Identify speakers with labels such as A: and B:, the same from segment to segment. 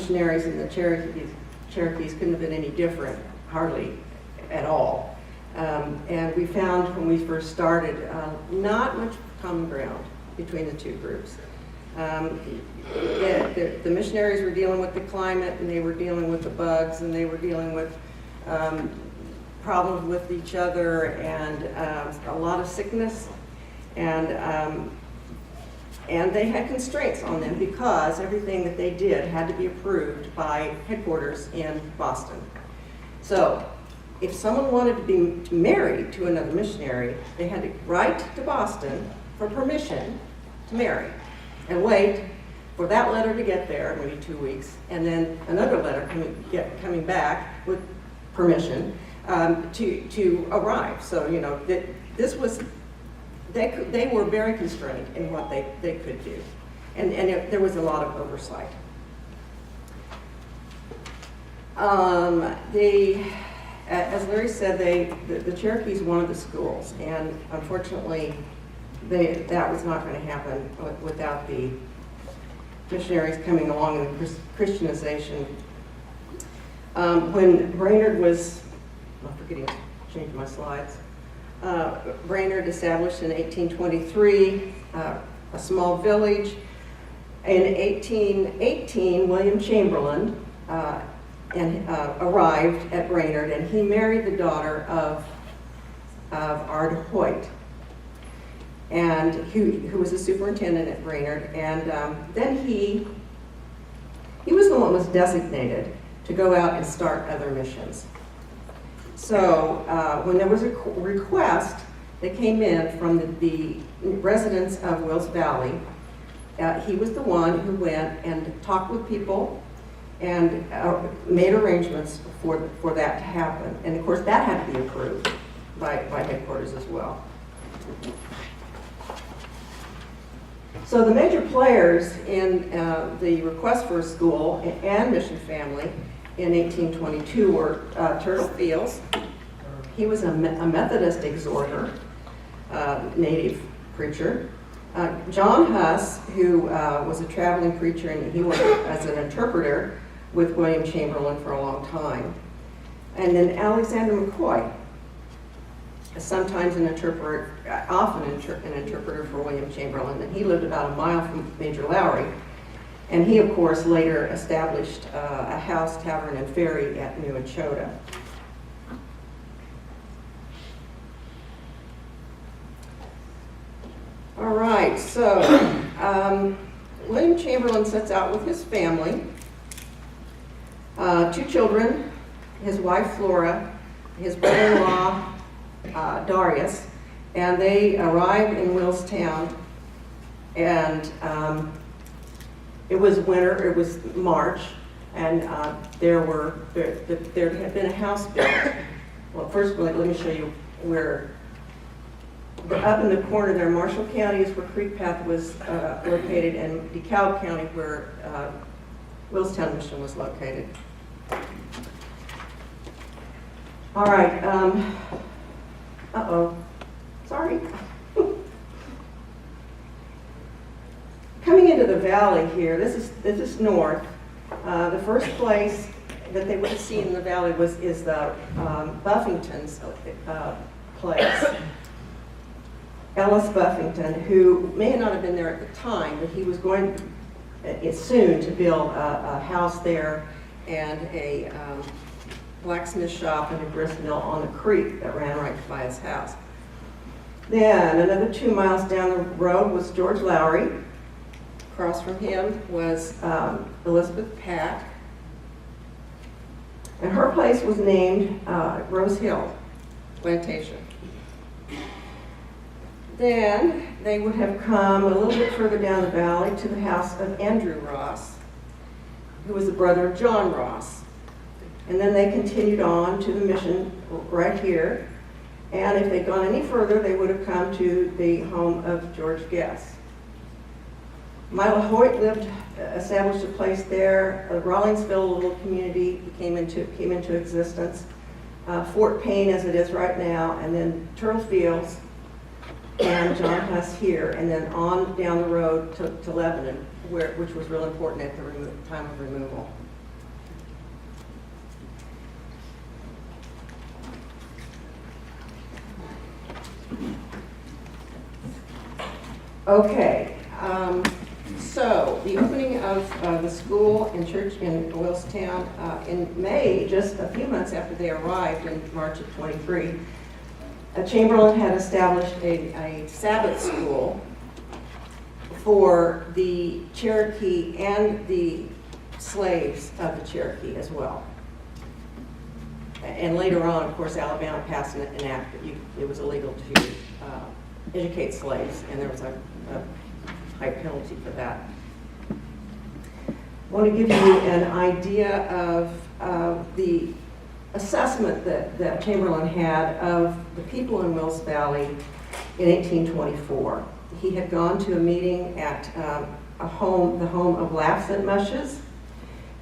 A: missionaries and the Cherokees couldn't have been any different, hardly at all. And we found when we first started, not much common ground between the two groups. The missionaries were dealing with the climate, and they were dealing with the bugs, and they were dealing with problems with each other, and a lot of sickness, and they had constraints on them because everything that they did had to be approved by headquarters in Boston. So if someone wanted to be married to another missionary, they had to write to Boston for permission to marry and wait for that letter to get there, maybe 2 weeks, and then another letter coming back with permission to arrive. So, you know, this was, they were very constrained in what they could do. And there was a lot of oversight. As Larry said, the Cherokees wanted the schools, and unfortunately, that was not going to happen without the missionaries coming along and the Christianization. When Brainerd was, I'm forgetting to change my slides, Brainerd established in 1823 a small village. In 1818, William Chamberlain arrived at Brainerd, and he married the daughter of Ard Hoyt, and who was a superintendent at Brainerd. And then he was the one who was designated to go out and start other missions. So when there was a request that came in from the residents of Wills Valley, he was the one who went and talked with people and made arrangements for that to happen. And of course, that had to be approved by headquarters as well. So the major players in the request for a school and mission family in 1822 were Turtle Fields. He was a Methodist exhorter, native preacher. John Huss, who was a traveling preacher, and he worked as an interpreter with William Chamberlain for a long time. And then Alexander McCoy, sometimes an interpreter, often an interpreter for William Chamberlain, and he lived about a mile from Major Laurie. And he, of course, later established a house, tavern, and ferry at New Echota. All right, so William Chamberlain sets out with his family, 2 children, his wife Flora, his brother-in-law Darius, and they arrived in Willstown, and it was winter, it was March, and there had been a house built. Well, first let me show you where, up in the corner there, Marshall County is where Creek Path was located, and DeKalb County where Willstown Mission was located. All right, sorry. Coming into the valley here, this is north. The first place that they would have seen in the valley is the Buffington's place. Ellis Buffington, who may not have been there at the time, but he was going soon to build a house there and a blacksmith shop and a grist mill on the creek that ran right by his house. Then another 2 miles down the road was George Laurie. Across from him was Elizabeth Pack, and her place was named Rose Hill Plantation. Then they would have come a little bit further down the valley to the house of Andrew Ross, who was the brother of John Ross. And then they continued on to the mission right here. And if they'd gone any further, they would have come to the home of George Guess. Mila Hoyt established a place there. Rawlingsville, a little community, came into existence. Fort Payne, as it is right now, and then Turtle Fields, and John Huss here, and then on down the road to Lebanon, which was real important at the time of removal. Okay, so the opening of the school and church in Willistown in May, just a few months after they arrived in March of 23, Chamberlain had established a Sabbath school for the Cherokee and the slaves of the Cherokee as well. And later on, of course, Alabama passed an act that it was illegal to educate slaves, and there was a high penalty for that. I want to give you an idea of the assessment that Chamberlain had of the people in Wills Valley in 1824. He had gone to a meeting at the home of Laughs and Mushes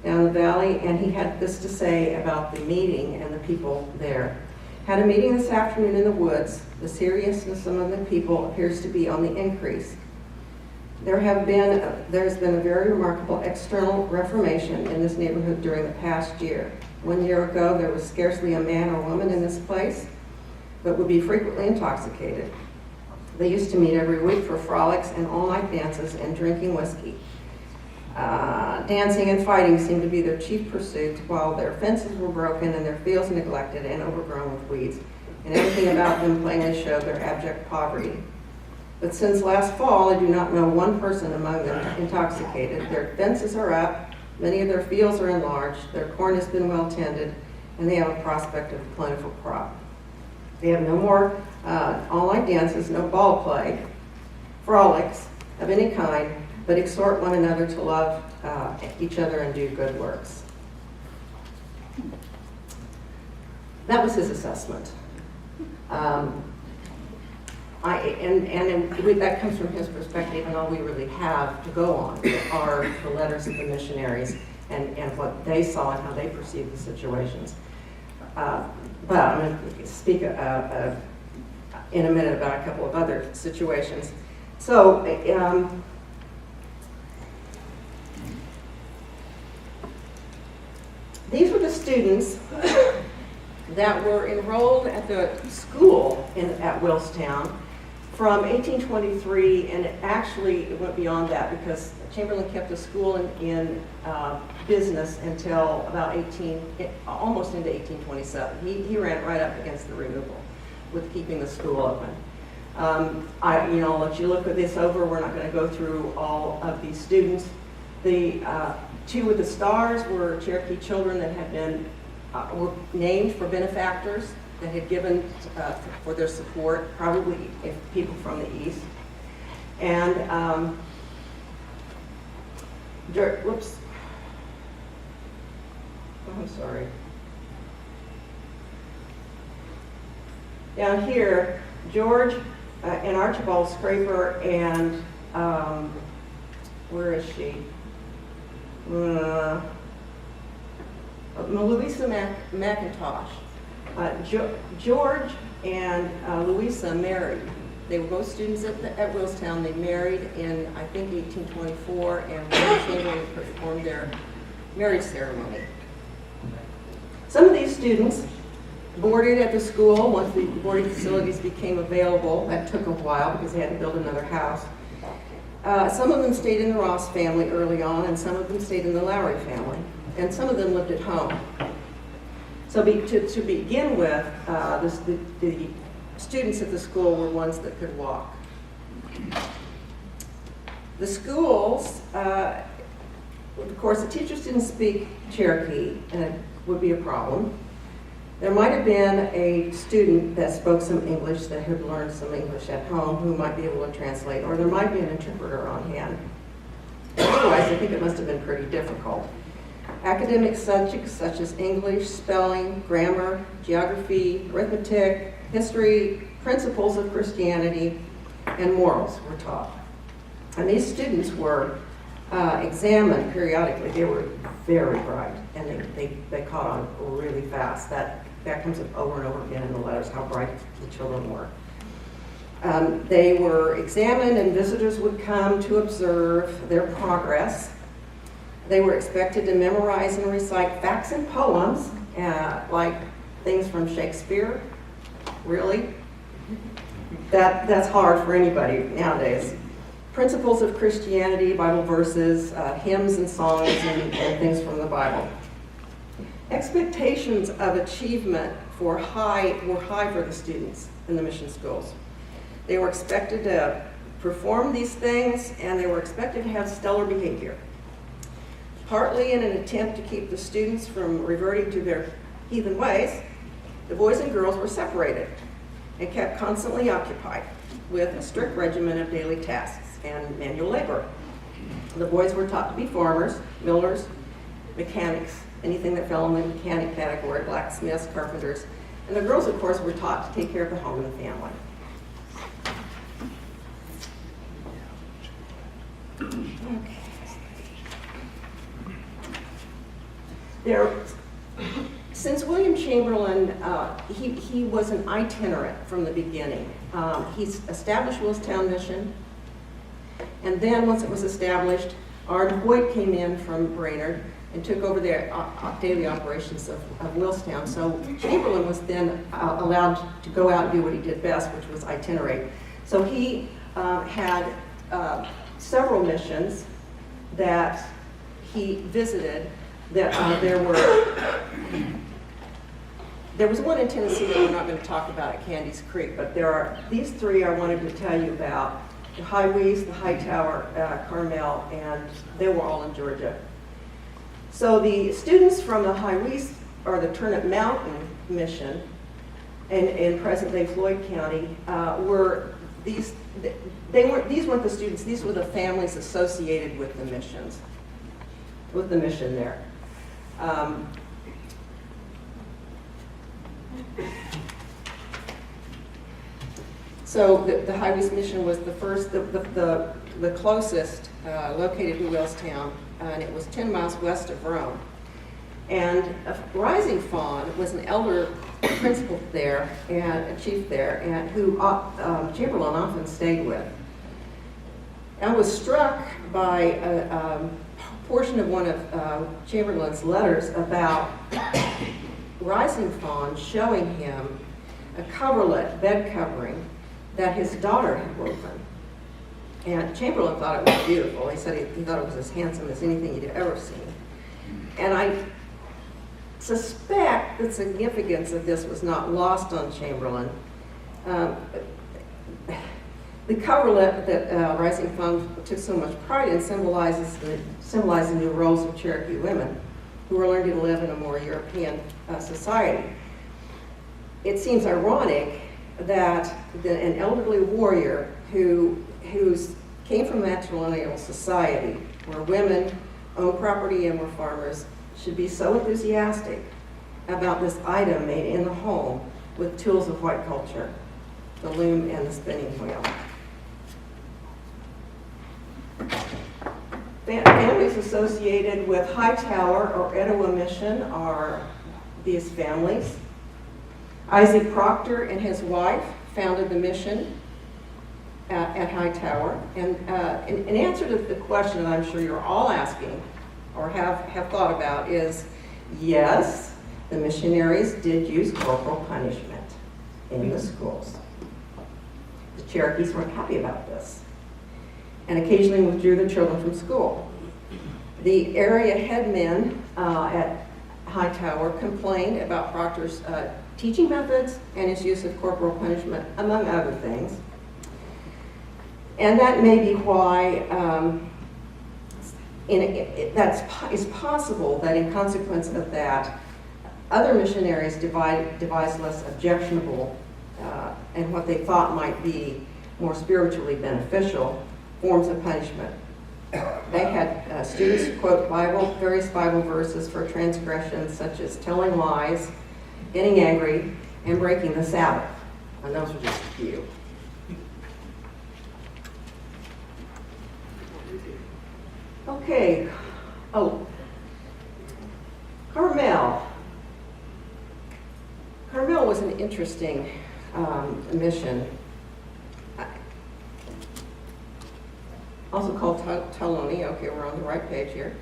A: down the valley, and he had this to say about the meeting and the people there. Had a meeting this afternoon in the woods. The seriousness among the people appears to be on the increase. There's been a very remarkable external reformation in this neighborhood during the past year. 1 year ago, there was scarcely a man or woman in this place, but would be frequently intoxicated. They used to meet every week for frolics and all-night dances and drinking whiskey. Dancing and fighting seemed to be their chief pursuits, while their fences were broken and their fields neglected and overgrown with weeds, and everything about them plainly showed their abject poverty. But since last fall, I do not know one person among them intoxicated. Their fences are up, many of their fields are enlarged, their corn has been well tended, and they have a prospect of a plentiful crop. They have no more all-night dances, no ball play, frolics of any kind, but exhort one another to love each other and do good works. That was his assessment. That comes from his perspective, and all we really have to go on are the letters of the missionaries and what they saw and how they perceived the situations. But I'm going to speak in a minute about a couple of other situations. So, these were the students that were enrolled at the school at Willistown from 1823, and it went beyond that because Chamberlain kept the school in business until about almost into 1827. He ran right up against the removal with keeping the school open. I'll let you look at this over. We're not going to go through all of these students. The two with the stars were Cherokee children that had been were named for benefactors that had given for their support, probably people from the East. And whoops. Oh, I'm sorry. Down here, George and Archibald Scraper and where is she? Louisa McIntosh. George and Louisa married. They were both students at Willistown. They married in, I think, 1824, and Chamberlain performed their marriage ceremony. Some of these students boarded at the school once the boarding facilities became available. That took a while because they had to build another house. Some of them stayed in the Ross family early on, and some of them stayed in the Laurie family, and some of them lived at home. So to begin with, the students at the school were ones that could walk. The schools, of course, the teachers didn't speak Cherokee, and it would be a problem. There might have been a student that spoke some English that had learned some English at home who might be able to translate, or there might be an interpreter on hand. Otherwise, I think it must have been pretty difficult. Academic subjects such as English, spelling, grammar, geography, arithmetic, history, principles of Christianity, and morals were taught. And these students were examined periodically. They were very bright, and they caught on really fast. That comes up over and over again in the letters, how bright the children were. They were examined, and visitors would come to observe their progress. They were expected to memorize and recite facts and poems, like things from Shakespeare. Really? That's hard for anybody nowadays. principles of Christianity, Bible verses, hymns and songs, and things from the Bible. Expectations of achievement were high for the students in the mission schools. They were expected to perform these things, and they were expected to have stellar behavior. Partly in an attempt to keep the students from reverting to their heathen ways, the boys and girls were separated and kept constantly occupied with a strict regimen of daily tasks and manual labor. The boys were taught to be farmers, millers, mechanics, anything that fell in the mechanic category, blacksmiths, carpenters, and the girls, of course, were taught to take care of the home and the family. Since William Chamberlain, he was an itinerant from the beginning. He established Willstown Mission, and then once it was established, Ard Hoyt came in from Brainerd and took over the daily operations of Willstown. So Chamberlain was then allowed to go out and do what he did best, which was itinerate. So he had several missions that he visited. That there was one in Tennessee that we're not going to talk about at Candy's Creek, but there are these three I wanted to tell you about: the Highways, the Hightower, Carmel, and they were all in Georgia. So the students from the Highways, or the Turnip Mountain Mission, in present-day Floyd County, were these. These weren't the students; these were the families associated with the missions, with the mission there. So the Highways Mission was the first, the closest, located in Willstown, and it was 10 miles west of Rome. And Rising Fawn was an elder principal there, and a chief there, and who Chamberlain often stayed with. I was struck by a portion of one of Chamberlain's letters about Rising Fawn showing him a coverlet, bed covering, that his daughter had woven. And Chamberlain thought it was beautiful. He said he thought it was as handsome as anything he'd ever seen. And I suspect the significance of this was not lost on Chamberlain. The coverlet that Rising Fawn took so much pride in symbolizing the roles of Cherokee women who were learning to live in a more European society. It seems ironic that an elderly warrior who came from matrilineal society, where women owned property and were farmers, should be so enthusiastic about this item made in the home with tools of white culture, the loom and the spinning wheel. Families associated with Hightower or Etowah Mission are these families. Isaac Proctor and his wife founded the mission at Hightower. And in answer to the question that I'm sure you're all asking or have thought about is, yes, the missionaries did use corporal punishment in the schools. The Cherokees weren't happy about this and occasionally withdrew their children from school. The area headmen at Hightower complained about Proctor's teaching methods and his use of corporal punishment, among other things. And that may be why it's possible that in consequence of that, other missionaries devised less objectionable and what they thought might be more spiritually beneficial forms of punishment. They had students quote various Bible verses for transgressions such as telling lies, getting angry, and breaking the Sabbath. And those are just a few. Okay. Oh, Carmel. Carmel was an interesting mission. Also called Taloni. Okay, we're on the right page here.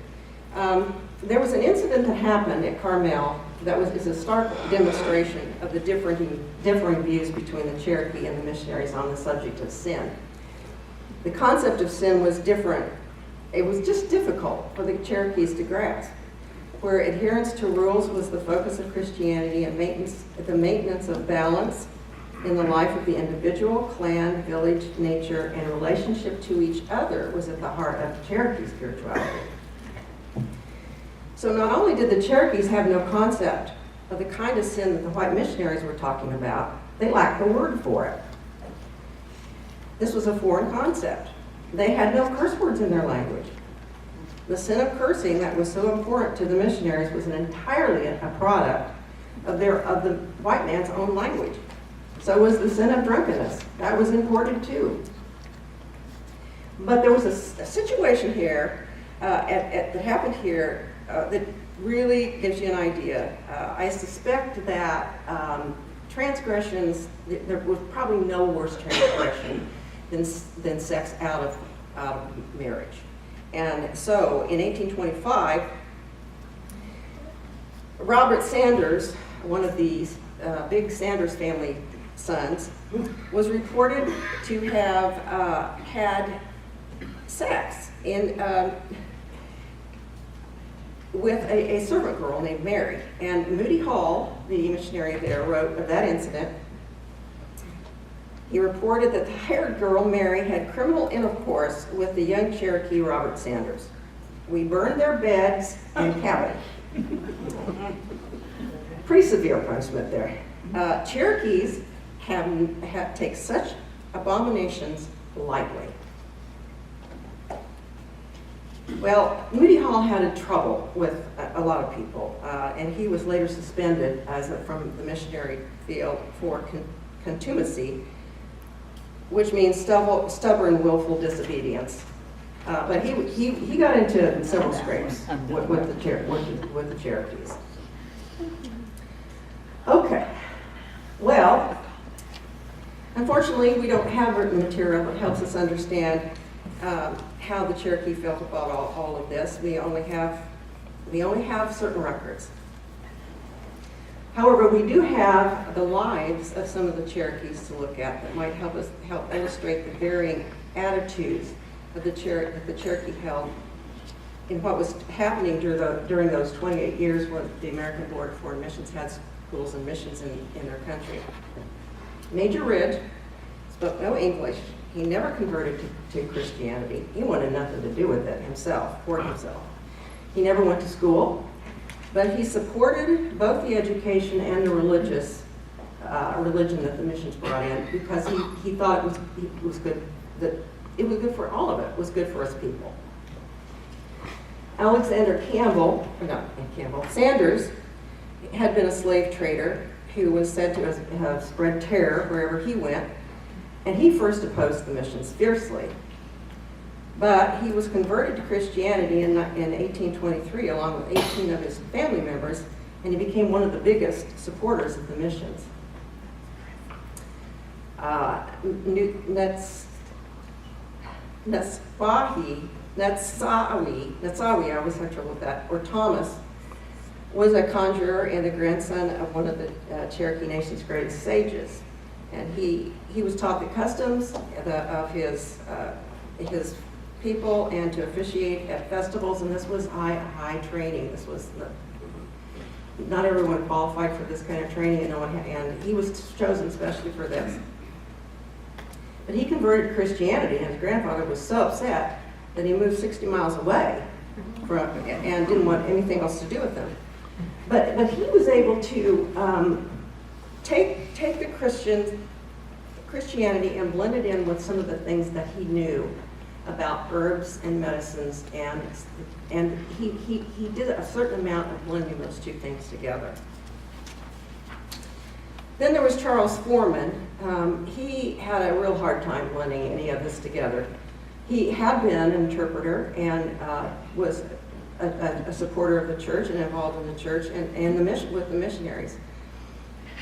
A: There was an incident that happened at Carmel that is a stark demonstration of the differing views between the Cherokee and the missionaries on the subject of sin. The concept of sin was different. It was just difficult for the Cherokees to grasp, where adherence to rules was the focus of Christianity and the maintenance of balance in the life of the individual, clan, village, nature, and relationship to each other was at the heart of Cherokee spirituality. So not only did the Cherokees have no concept of the kind of sin that the white missionaries were talking about, they lacked the word for it. This was a foreign concept. They had no curse words in their language. The sin of cursing that was so important to the missionaries was entirely a product of the white man's own language. So was the sin of drunkenness. That was imported too. But there was a situation here that happened here that really gives you an idea. I suspect that transgressions, there was probably no worse transgression than sex out of marriage. And so in 1825, Robert Sanders, one of these big Sanders family sons, was reported to have had sex with a servant girl named Mary. And Moody Hall, the missionary there, wrote of that incident. He reported that the hired girl, Mary, had criminal intercourse with the young Cherokee, Robert Sanders. We burned their beds and cabin. Pretty severe punishment there. Cherokees take such abominations lightly. Well, Moody Hall had trouble with a lot of people, and he was later suspended from the missionary field for contumacy, which means stubborn, willful disobedience. But he got into several scrapes with the Cherokees. Okay. Well, unfortunately, we don't have written material that helps us understand how the Cherokee felt about all of this. We only have certain records. However, we do have the lives of some of the Cherokees to look at that might help illustrate the varying attitudes of the Cherokee held in what was happening during those 28 years when the American Board of Foreign Missions had schools and missions in their country. Major Ridge spoke no English. He never converted to Christianity. He wanted nothing to do with it himself, for himself. He never went to school, but he supported both the education and the religion that the missions brought in because he thought it was good, that it was good for all of it, was good for us people. Alexander Sanders had been a slave trader who was said to have spread terror wherever he went, and he first opposed the missions fiercely. But he was converted to Christianity in 1823 along with 18 of his family members, and he became one of the biggest supporters of the missions. Netsawi, I always have trouble with that, or Thomas, was a conjurer and the grandson of one of the Cherokee Nation's greatest sages. And he was taught the customs of his people and to officiate at festivals, and this was high training. This was not everyone qualified for this kind of training, and he was chosen especially for this. But he converted to Christianity, and his grandfather was so upset that he moved 60 miles away and didn't want anything else to do with them. But he was able to take the Christianity and blend it in with some of the things that he knew about herbs and medicines, and he did a certain amount of blending those two things together. Then there was Charles Foreman. He had a real hard time blending any of this together. He had been an interpreter and was a supporter of the church and involved in the church and with the missionaries.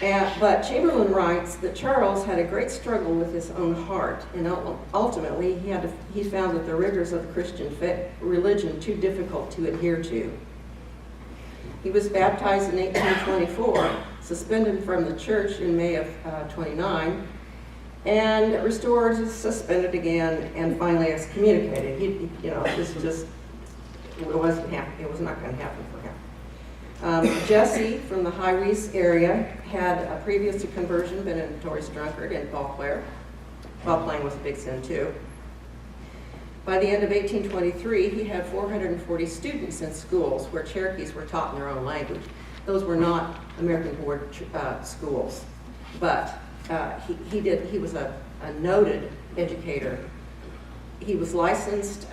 A: But Chamberlain writes that Charles had a great struggle with his own heart, and ultimately he found that the rigors of the Christian religion too difficult to adhere to. He was baptized in 1824, suspended from the church in May of 29, and restored, suspended again, and finally excommunicated. It was not going to happen for him. Jesse from the High Reese area had, previous to conversion, been a notorious drunkard and ball player. Ball playing was a big sin too. By the end of 1823, he had 440 students in schools where Cherokees were taught in their own language. Those were not American Board schools, but he was a noted educator. He was licensed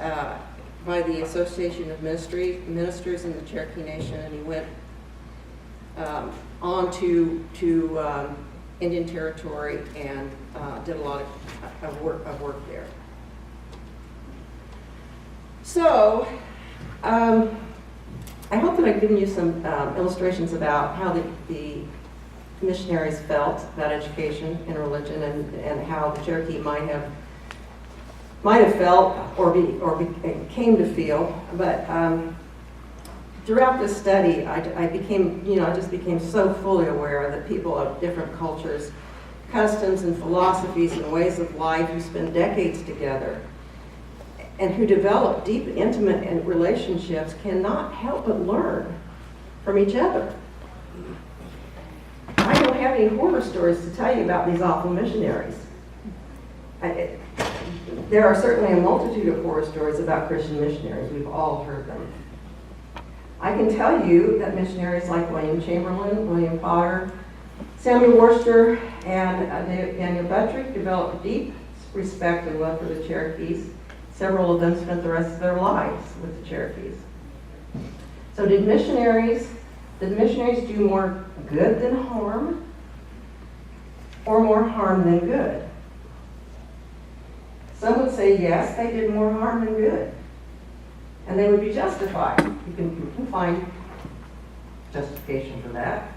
A: by the Association of Ministers in the Cherokee Nation, and he went on to Indian Territory and did a lot of work there. So, I hope that I've given you some illustrations about how the missionaries felt about education and religion, and how the Cherokee might have felt or came to feel. But throughout this study, I just became so fully aware that people of different cultures, customs and philosophies and ways of life who spend decades together and who develop deep, intimate relationships cannot help but learn from each other. I don't have any horror stories to tell you about these awful missionaries. There are certainly a multitude of horror stories about Christian missionaries. We've all heard them. I can tell you that missionaries like William Chamberlain, William Potter, Samuel Worcester, and Daniel Buttrick developed deep respect and love for the Cherokees. Several of them spent the rest of their lives with the Cherokees. So did missionaries do more good than harm, or more harm than good? Some would say yes, they did more harm than good, and they would be justified. You can find justification for that.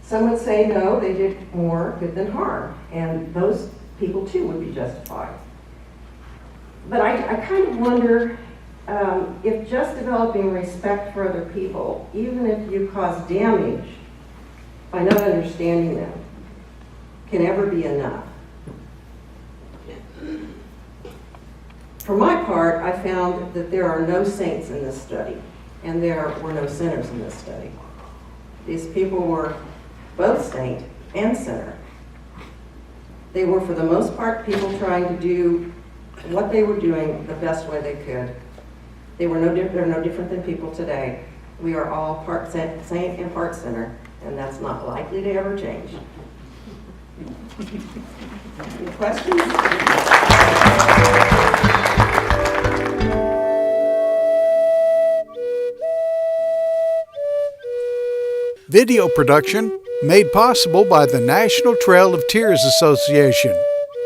A: Some would say no, they did more good than harm, and those people too would be justified. But I kind of wonder if just developing respect for other people, even if you cause damage by not understanding them, can ever be enough. For my part, I found that there are no saints in this study, and there were no sinners in this study. These people were both saint and sinner. They were, for the most part, people trying to do what they were doing the best way they could. They're no different than people today. We are all part saint and part sinner, and that's not likely to ever change. Any questions?
B: Video production made possible by the National Trail of Tears Association.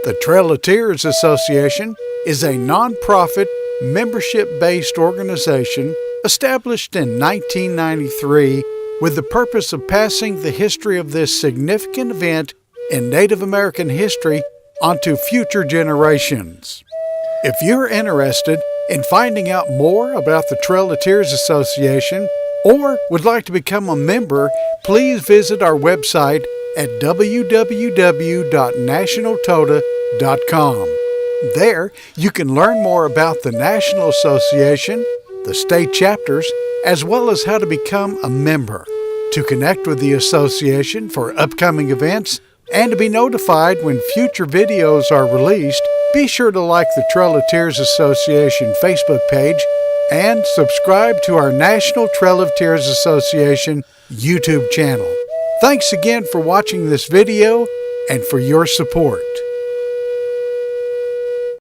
B: The Trail of Tears Association is a non-profit, membership-based organization established in 1993 with the purpose of passing the history of this significant event in Native American history onto future generations. If you're interested in finding out more about the Trail of Tears Association or would like to become a member, please visit our website at www.nationaltoda.com. There, you can learn more about the National Association, the state chapters, as well as how to become a member. To connect with the association for upcoming events and to be notified when future videos are released, be sure to like the Trail of Tears Association Facebook page and subscribe to our National Trail of Tears Association YouTube channel. Thanks again for watching this video and for your support.